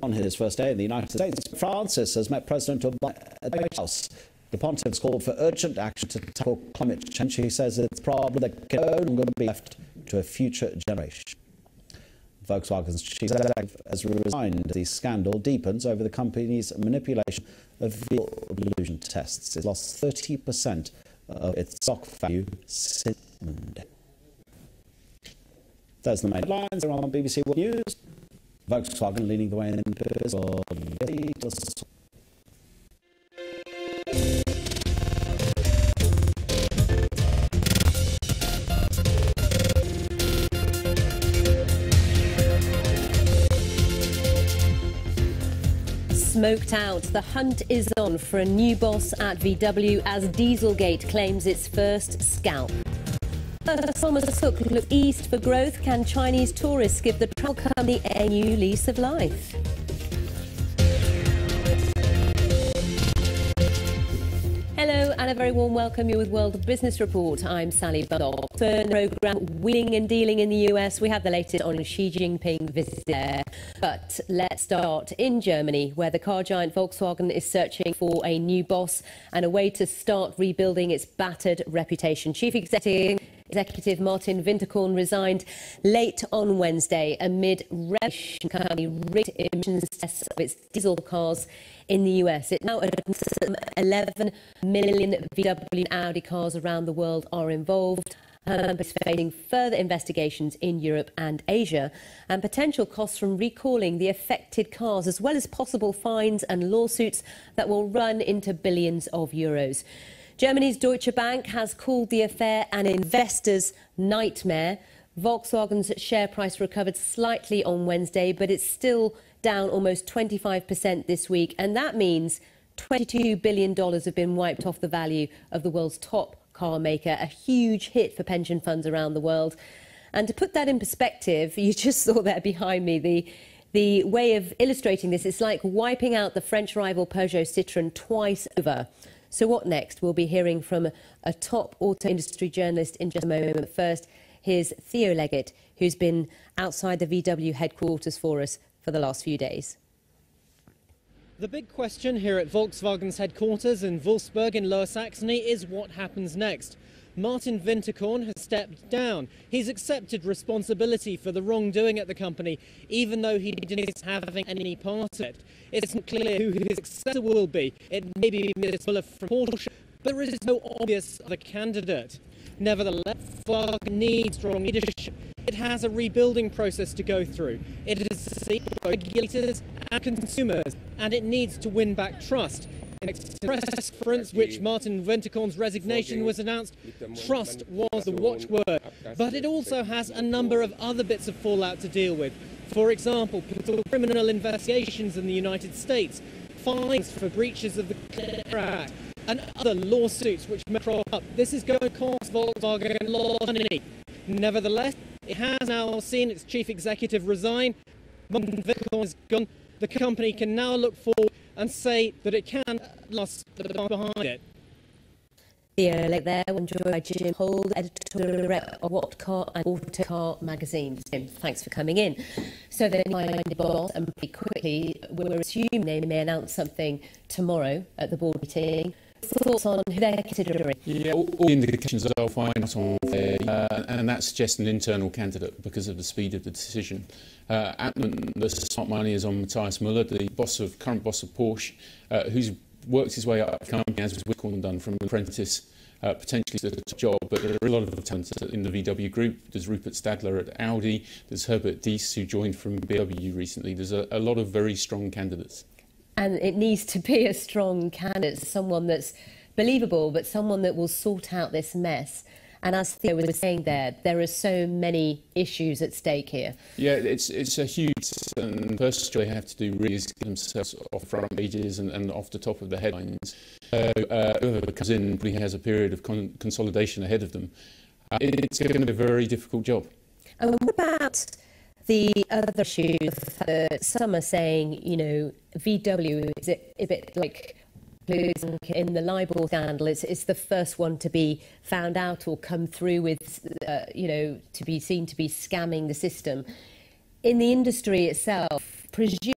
On his first day in the United States, Francis has met President Obama at the White House. The pontiff's called for urgent action to tackle climate change. He says it's a problem that can no longer be left to a future generation. Volkswagen's chief executive has resigned as the scandal deepens over the company's manipulation of vehicle pollution tests. It's lost 30% of its stock value since Monday. Those are the main headlines. They're on BBC World News. Volkswagen leading the way in business. Smoked out. The hunt is on for a new boss at VW as Dieselgate claims its first scalp. Thomas Cook looks east for growth. Can Chinese tourists give the travel company a new lease of life? Hello and a very warm welcome. You're with World Business Report. I'm Sally Bundock. For the programme Wheeling and Dealing in the US, we have the latest on Xi Jinping visit there. But let's start in Germany, where the car giant Volkswagen is searching for a new boss and a way to start rebuilding its battered reputation. Chief Executive Martin Winterkorn resigned late on Wednesday amid regulation company rigged emissions tests of its diesel cars in the US. It now 11 million VW and Audi cars around the world are involved. And is facing further investigations in Europe and Asia and potential costs from recalling the affected cars, as well as possible fines and lawsuits that will run into billions of euros. Germany's Deutsche Bank has called the affair an investor's nightmare. Volkswagen's share price recovered slightly on Wednesday, but it's still down almost 25% this week. And that means $22 billion have been wiped off the value of the world's top car maker, a huge hit for pension funds around the world. And to put that in perspective, you just saw there behind me the way of illustrating this. It's like wiping out the French rival Peugeot Citroën twice over. So what next? We'll be hearing from a top auto industry journalist in just a moment. First, here's Theo Leggett, who's been outside the VW headquarters for us for the last few days. The big question here at Volkswagen's headquarters in Wolfsburg in Lower Saxony is what happens next. Martin Winterkorn has stepped down. He's accepted responsibility for the wrongdoing at the company, even though he denies having any part of it. It's not clear who his successor will be. It may be Mr. Müller from Porsche, but there is no obvious other candidate. Nevertheless, Volkswagen needs strong leadership. It has a rebuilding process to go through. It is to seek regulators and consumers, and it needs to win back trust. In a press conference which Martin Winterkorn's resignation was announced, trust was the watchword. But it also has a number of other bits of fallout to deal with. For example, criminal investigations in the United States, fines for breaches of the Clean Air Act, and other lawsuits which may crop up. This is going to cost Volkswagen a lot of money. Nevertheless, it has now seen its chief executive resign. Martin Winterkorn is gone. The company can now look forward and say that it can last behind it. Theo Leggett there, joined by Jim Hold, editorial director of What Car and Autocar magazine. Jim, thanks for coming in. So then, the boss, and pretty quickly, we're assuming they may announce something tomorrow at the board meeting. Thoughts on who they're considering? Yeah, all the indications are fine and that suggests an internal candidate because of the speed of the decision. At the moment, the smart money is on Matthias Müller, the current boss of Porsche, who's worked his way up the company, as was Winterkorn done, from an apprentice potentially to the top job. But there are a lot of talent in the VW group. There's Rupert Stadler at Audi, there's Herbert Diess, who joined from BMW recently. There's a lot of very strong candidates. And it needs to be a strong candidate, someone that's believable, but someone that will sort out this mess. And as Theo was saying there are so many issues at stake here. Yeah, it's a huge, and first they have to do really is get themselves off front pages and off the top of the headlines. Whoever comes in really has a period of consolidation ahead of them. It's going to be a very difficult job. And what about the other issue? Some are saying, VW is a bit like in the libel scandal. It's the first one to be found out or come through with, to be seen to be scamming the system. In the industry itself, presumably